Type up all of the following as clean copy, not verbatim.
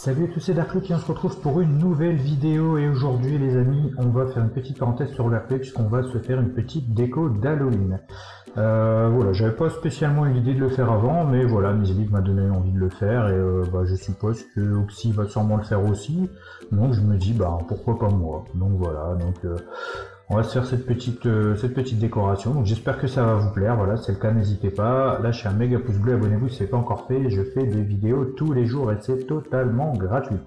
Salut à tous, c'est Darklook et on se retrouve pour une nouvelle vidéo. Et aujourd'hui les amis, on va faire une petite parenthèse sur le RP puisqu'on va se faire une petite déco d'Halloween. Voilà, j'avais pas spécialement eu l'idée de le faire avant, mais voilà, Miselik m'a donné envie de le faire et je suppose que Oxy va sûrement le faire aussi. Donc je me dis pourquoi pas moi. Donc voilà, on va se faire cette petite décoration. Donc j'espère que ça va vous plaire. Voilà, si c'est le cas, n'hésitez pas. Lâchez un méga pouce bleu, abonnez-vous si ce n'est pas encore fait. Je fais des vidéos tous les jours et c'est totalement gratuit.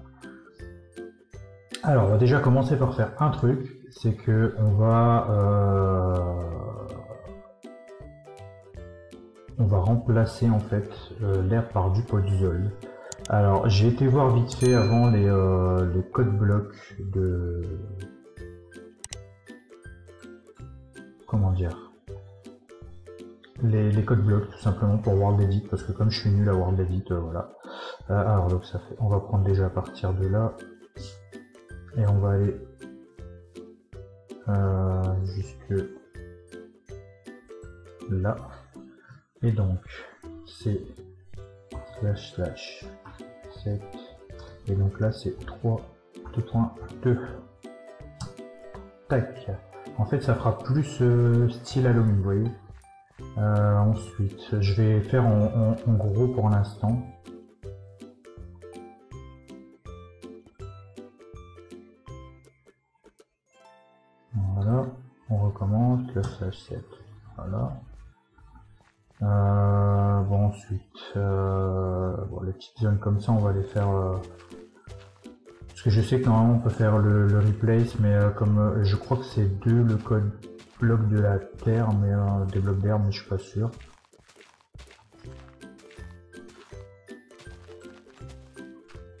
Alors, on va déjà commencer par faire un truc. C'est que on va remplacer en fait l'herbe par du podzol. Alors, j'ai été voir vite fait avant les codes blocs de... Comment dire, les codes blocs tout simplement pour World Edit, parce que comme je suis nul à World Edit, voilà. Alors donc ça fait, on va prendre déjà à partir de là et on va aller jusque là, et donc c'est // 7 et donc là c'est 3.2. Tac. En fait, ça fera plus style Halloween, vous voyez. Ensuite, je vais faire en gros pour l'instant. Voilà, on recommence, le /7. Voilà. Bon, ensuite, les petites zones comme ça, on va les faire... Parce que je sais que normalement on peut faire le replace, mais comme je crois que c'est 2 le code bloc de la terre, mais des blocs d'herbe, mais je suis pas sûr.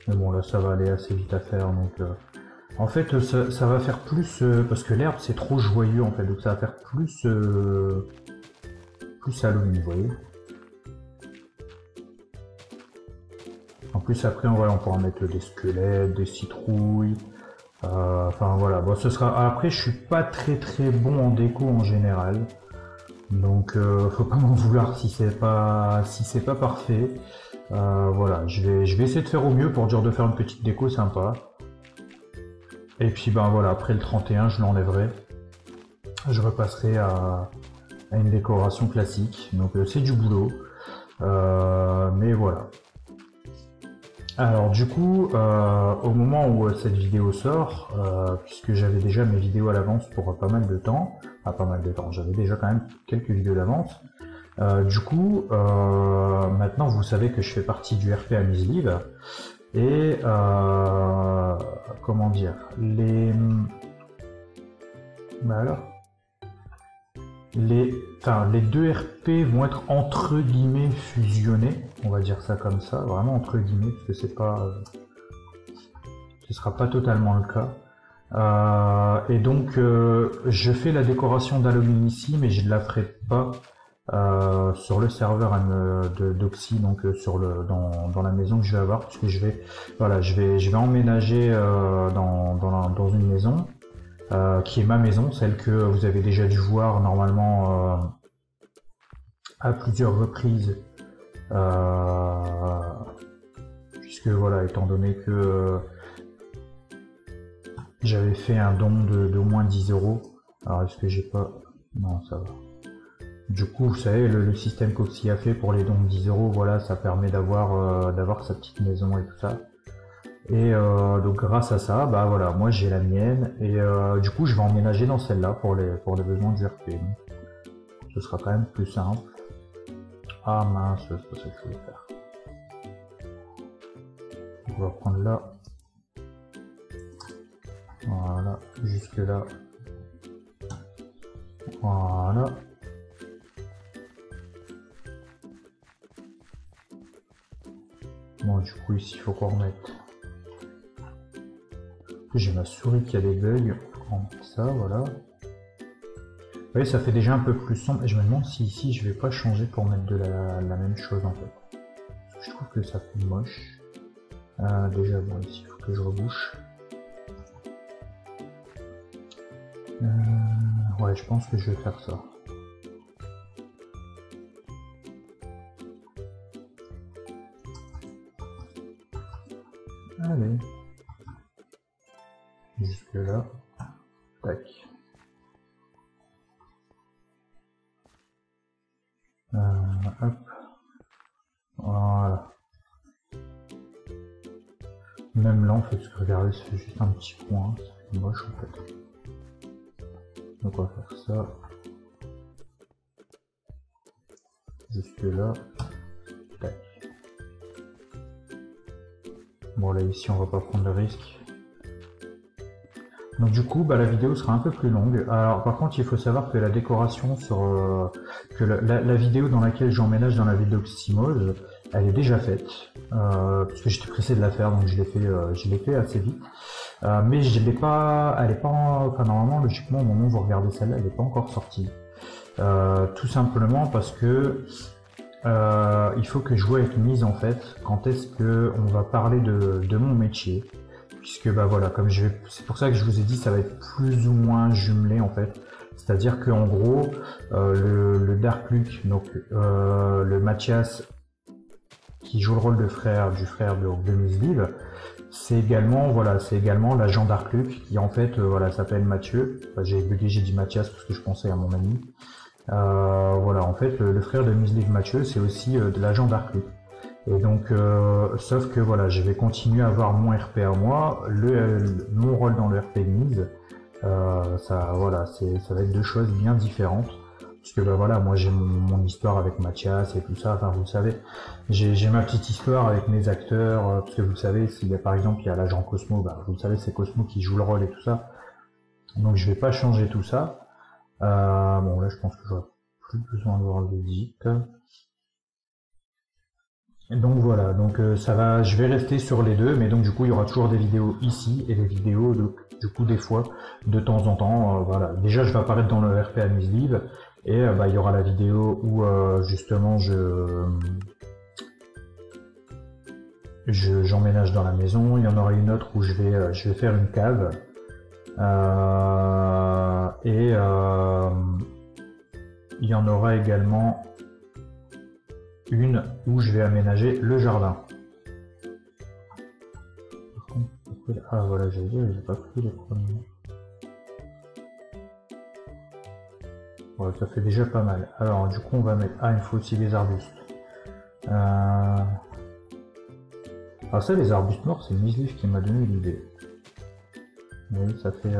Mais bon, là ça va aller assez vite à faire, donc en fait ça va faire plus parce que l'herbe c'est trop joyeux en fait, donc ça va faire plus Halloween, vous voyez. En plus après on pourra mettre des squelettes, des citrouilles, enfin voilà, bon ce sera, après je suis pas très bon en déco en général, donc faut pas m'en vouloir si c'est pas parfait. Voilà, je vais essayer de faire au mieux pour dire de faire une petite déco sympa. Et puis voilà, après le 31 je l'enlèverai, je repasserai à une décoration classique, donc c'est du boulot, mais voilà. Alors du coup, au moment où cette vidéo sort, puisque j'avais déjà mes vidéos à l'avance pour pas mal de temps, j'avais déjà quand même quelques vidéos d'avance, du coup, maintenant vous savez que je fais partie du RP Amizlive, et comment dire, les 2 RP vont être entre guillemets fusionnés, on va dire ça comme ça, vraiment entre guillemets, parce que c'est pas, ce sera pas totalement le cas. Et donc je fais la décoration d'Halloween ici, mais je ne la ferai pas sur le serveur d'Oxy, donc dans la maison que je vais avoir, parce que je vais emménager dans une maison. Qui est ma maison, celle que vous avez déjà dû voir normalement à plusieurs reprises, puisque voilà, étant donné que j'avais fait un don de moins 10 €. Alors est-ce que j'ai pas... Non, ça va. Du coup, vous savez, le système qu'Oxy a fait pour les dons de 10 €, voilà, ça permet d'avoir sa petite maison et tout ça. Et donc grâce à ça, voilà, moi j'ai la mienne, et du coup je vais emménager dans celle-là pour les besoins du RP. Ce sera quand même plus simple. Ah mince, c'est pas ça que je voulais faire. On va prendre là. Voilà, jusque là. Voilà. Bon, du coup ici il faut qu'on remette. J'ai ma souris qui a des bugs, ça, voilà. Vous voyez, ça fait déjà un peu plus sombre, et je me demande si ici je vais pas changer pour mettre de la même chose en fait. Parce que je trouve que ça fait moche. Déjà, bon, ici il faut que je rebouche. Ouais, je pense que je vais faire ça. Allez. Jusque là. Tac. Hop. Voilà. Même là, en fait, regardez, c'est juste un petit point. C'est moche, en fait. Donc, on va faire ça. Jusque là. Tac. Bon, là, ici, on va pas prendre de risque. Donc du coup, bah, la vidéo sera un peu plus longue. Alors par contre, il faut savoir que la décoration sur que la vidéo dans laquelle j'emménage dans la ville d'Oxymose, elle est déjà faite, parce que j'étais pressé de la faire, donc je l'ai fait assez vite. Mais je l'ai pas, elle est pas, enfin normalement, logiquement, au moment où vous regardez celle-là, elle n'est pas encore sortie. Tout simplement parce que il faut que je vois avec mise en fait quand est-ce que on va parler de mon métier. Puisque bah voilà, comme c'est pour ça que je vous ai dit, ça va être plus ou moins jumelé en fait. C'est-à-dire que en gros, le Dark Luke, donc le Mathias qui joue le rôle du frère de Misliv, c'est également l'agent Dark Luke qui en fait voilà s'appelle Mathieu. Enfin, j'ai bugué, j'ai dit Mathias parce que je pensais à mon ami. Voilà, en fait le frère de Misliv Mathieu, c'est aussi de l'agent Dark Luke. Et donc, sauf que voilà, je vais continuer à avoir mon RP à moi, mon rôle dans le RP de mise. Ça va être deux choses bien différentes. Parce que bah voilà, moi j'ai mon histoire avec Mathias et tout ça. Enfin, vous le savez, j'ai ma petite histoire avec mes acteurs. Parce que vous savez, s'il y a par exemple il y a l'agent Cosmo, bah, vous le savez, c'est Cosmo qui joue le rôle et tout ça. Donc je vais pas changer tout ça. Bon là, je pense que j'aurai plus besoin de voir le dit. Donc voilà, donc ça va, je vais rester sur les deux, mais donc du coup il y aura toujours des vidéos ici et des vidéos du coup des fois de temps en temps. Voilà, déjà je vais apparaître dans le RP à Misliv et bah, il y aura la vidéo où justement j'emménage dans la maison. Il y en aura une autre où je vais faire une cave et il y en aura également une où je vais aménager le jardin. Ah voilà, j'ai pas pris les premiers. Voilà, ça fait déjà pas mal. Alors du coup on va mettre... Ah, il faut aussi les arbustes. Ah ça, les arbustes morts, c'est Misliv qui m'a donné l'idée. Oui, ça fait...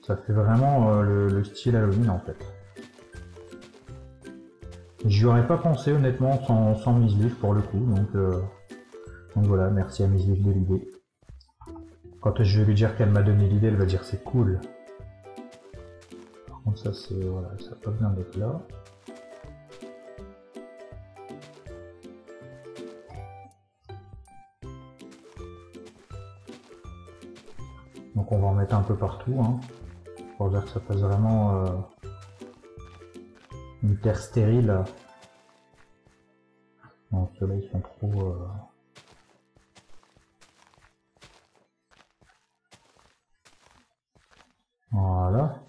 Ça fait vraiment le style Halloween en fait. J'y aurais pas pensé honnêtement sans Misliv pour le coup, donc voilà, merci à Misliv de l'idée. Quand je vais lui dire qu'elle m'a donné l'idée, elle va dire c'est cool. Par contre ça c'est... voilà, ça n'a pas besoin d'être là. Donc on va en mettre un peu partout, hein, pour dire que ça fasse vraiment une terre stérile. Non, ceux-là ils sont trop... Voilà.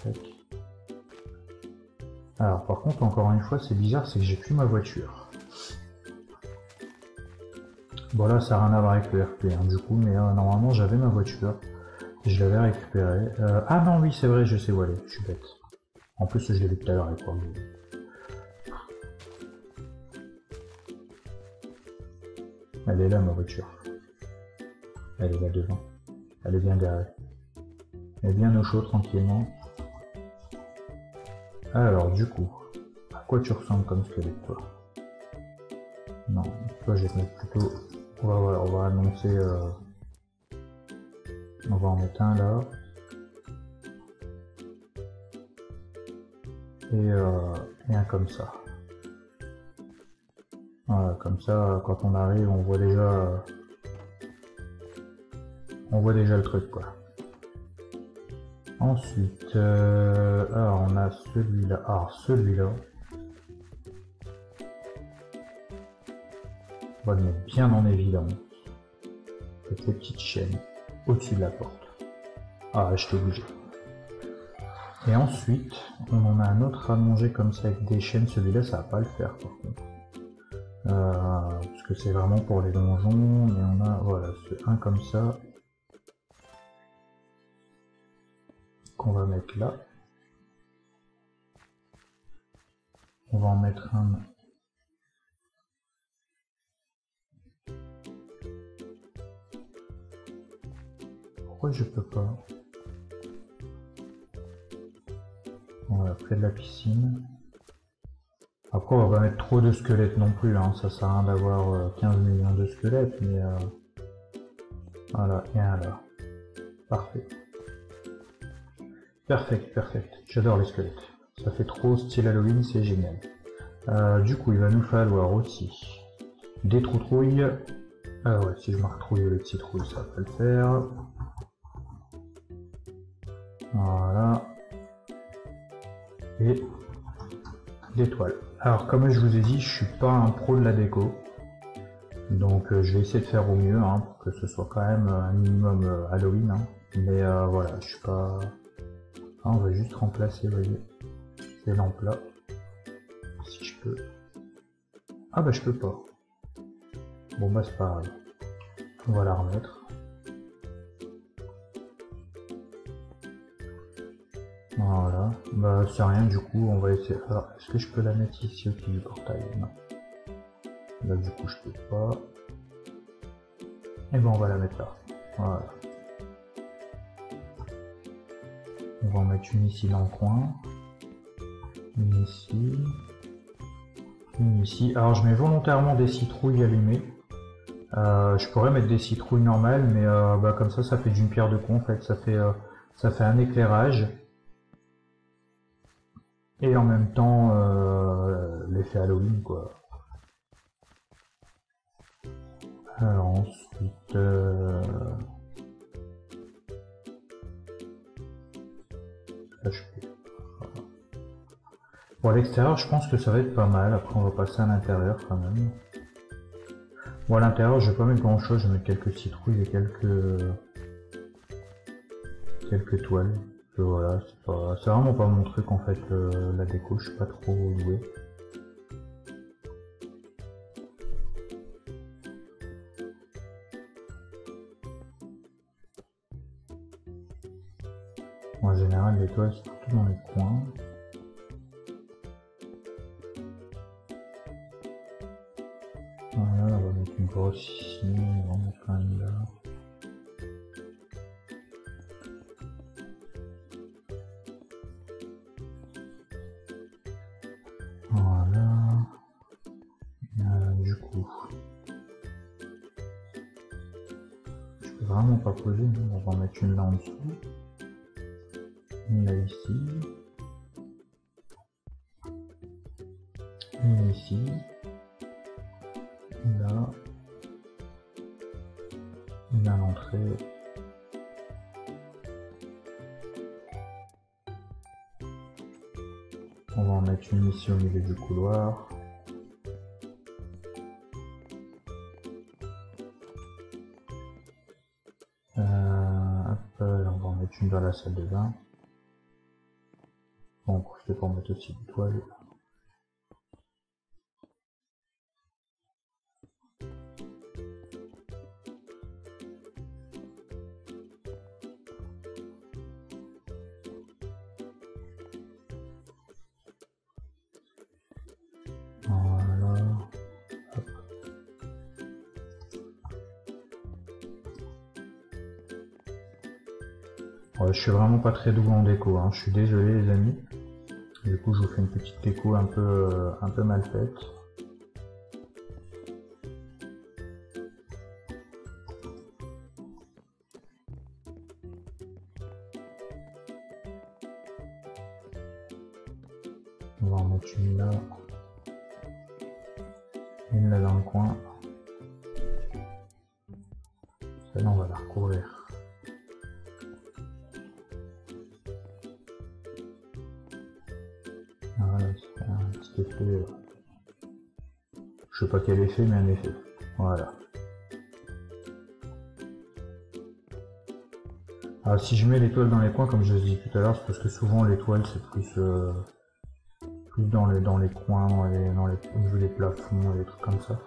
Tac. Alors par contre, encore une fois, c'est bizarre, c'est que j'ai plus ma voiture. Bon là, ça n'a rien à voir avec le RP, hein, du coup, mais normalement j'avais ma voiture. Je l'avais récupérée. Ah non, oui, c'est vrai, je sais où elle est, je suis bête. En plus, je l'ai vu tout à l'heure avec moi. Elle est là, ma voiture. Elle est là devant. Elle est bien garée. Elle est bien au chaud, tranquillement. Alors, du coup, à quoi tu ressembles comme squelette, toi? Non, toi, je vais te mettre plutôt... on va annoncer... On va en mettre un là. Et un comme ça. Voilà, comme ça, quand on arrive, on voit déjà le truc, quoi. Ensuite, alors on a celui-là. Alors celui-là, on va le mettre bien en évidence. Avec les petites chaînes. au-dessus de la porte. Ah, je t'ai bougé. Et ensuite, on en a un autre allongé comme ça avec des chaînes. Celui-là, ça va pas le faire par contre. Parce que c'est vraiment pour les donjons. Et on a, voilà, un comme ça. Qu'on va mettre là. On va en mettre un. Pourquoi je peux pas? Voilà, près de la piscine. Après, on va pas mettre trop de squelettes non plus, hein. Ça sert à rien d'avoir 15 millions de squelettes, mais voilà, et un là. Parfait. Perfect. J'adore les squelettes. Ça fait trop style Halloween, c'est génial. Du coup, il va nous falloir aussi des troutrouilles. Ah ouais, si je marque trouille le citrouille, ça va le faire. Voilà. Et des toiles. Alors, comme je vous ai dit, je suis pas un pro de la déco. Donc, je vais essayer de faire au mieux, hein, pour que ce soit quand même un minimum Halloween. Hein. Mais voilà, je suis pas... Ah, on va juste remplacer, vous voyez, ces lampes-là. Si je peux. Ah bah je peux pas. Bon bah c'est pas grave. On va la remettre. Voilà. Bah c'est rien du coup, on va essayer. Alors, est-ce que je peux la mettre ici au-dessus du portail? Non. Là du coup je peux pas. Et ben on va la mettre là. Voilà. On va en mettre une ici dans le coin. Une ici. Une ici. Alors je mets volontairement des citrouilles allumées. Je pourrais mettre des citrouilles normales, mais bah, comme ça fait d'une pierre deux coups en fait. Ça fait un éclairage. Et en même temps, l'effet Halloween quoi. Alors ensuite... Bon, à l'extérieur, je pense que ça va être pas mal. Après, on va passer à l'intérieur quand même. Bon, à l'intérieur, je vais pas mettre grand chose. Je vais mettre quelques citrouilles et quelques toiles. Et voilà, c'est vraiment pas mon truc en fait, la déco. Je suis pas trop doué. En général, les toiles sont plutôt dans les coins. Voilà, on va mettre une grosse ici, on va en mettre une là. Voilà. Du coup, je peux vraiment pas poser, on va en mettre une là en dessous. Une là ici. Une ici. Là. Une à l'entrée. On va en mettre une ici au milieu du couloir. Hop, là, on va en mettre une dans la salle de bain. Bon, on profite pour mettre aussi des toiles. Voilà. Hop. Ouais, je suis vraiment pas très doué en déco, hein. Je suis désolé les amis. Du coup, je vous fais une petite déco un peu mal faite. On va en mettre une là dans le coin. Celle-là, on va la recouvrir. Voilà, c'est un petit effet. Je sais pas quel effet, mais un effet. Voilà. Alors, si je mets l'étoile dans les coins, comme je l'ai dit tout à l'heure, c'est parce que souvent l'étoile c'est plus dans les coins, au niveau des plafonds, et des trucs comme ça.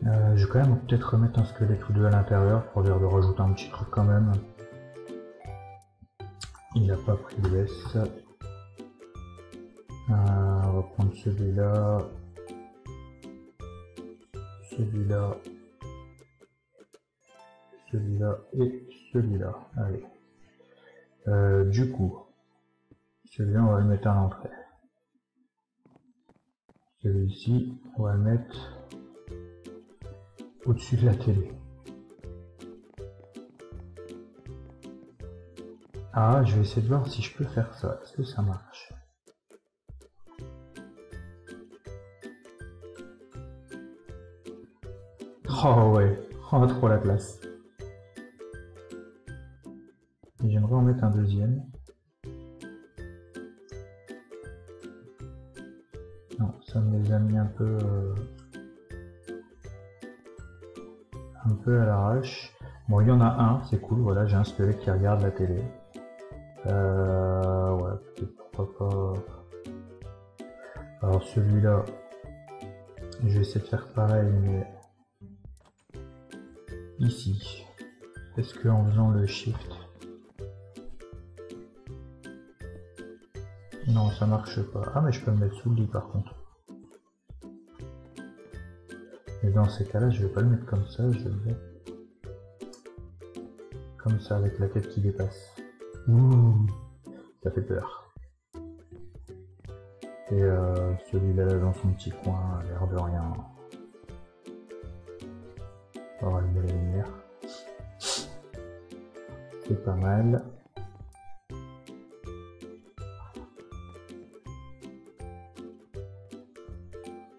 Je vais quand même peut-être remettre un squelette ou deux à l'intérieur pour dire de rajouter un petit truc quand même. Il n'a pas pris de laisse. On va prendre celui-là, celui-là, celui-là et celui-là. Allez. Du coup, celui-là on va le mettre à l'entrée. Celui-ci, on va le mettre au-dessus de la télé. Ah, je vais essayer de voir si je peux faire ça. Est-ce que ça marche? Oh ouais, oh trop la classe. Et j'aimerais en mettre un deuxième. Non, ça me les a mis un peu à l'arrache. Bon, il y en a un, c'est cool, voilà, j'ai un squelette qui regarde la télé. Ouais, peut-être pourquoi pas. Alors celui-là, je vais essayer de faire pareil, mais ici, est-ce que en faisant le shift, non, ça marche pas. Ah, mais je peux me mettre sous le lit par contre. Mais dans ces cas-là, je vais pas le mettre comme ça, je vais le mettre comme ça avec la tête qui dépasse. Ouh, ça fait peur. Et celui-là dans son petit coin, l'air de rien. On va allumer la lumière. C'est pas mal.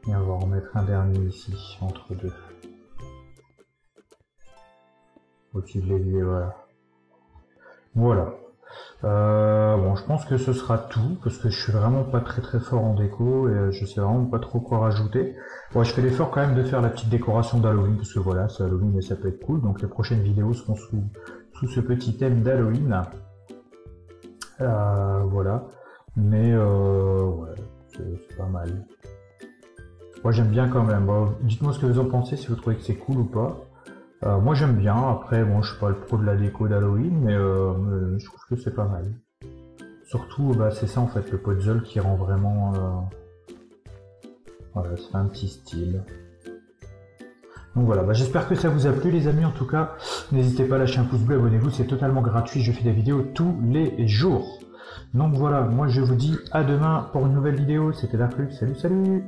Et on va en remettre un dernier ici, entre deux. Au-dessus de l'évier, voilà. Voilà. Bon, je pense que ce sera tout, parce que je suis vraiment pas très fort en déco, et je sais vraiment pas trop quoi rajouter. Bon, je fais l'effort quand même de faire la petite décoration d'Halloween, parce que voilà, c'est Halloween et ça peut être cool, donc les prochaines vidéos seront sous ce petit thème d'Halloween. Voilà. Mais ouais, c'est pas mal. Moi j'aime bien quand même. Bon, dites-moi ce que vous en pensez, si vous trouvez que c'est cool ou pas. Moi j'aime bien, après bon je suis pas le pro de la déco d'Halloween, mais je trouve que c'est pas mal. Surtout bah, c'est ça en fait, le puzzle qui rend vraiment... Voilà, c'est un petit style. Donc voilà, bah, j'espère que ça vous a plu les amis, en tout cas, n'hésitez pas à lâcher un pouce bleu, abonnez-vous, c'est totalement gratuit, je fais des vidéos tous les jours. Donc voilà, moi je vous dis à demain pour une nouvelle vidéo, c'était Darklux, salut salut.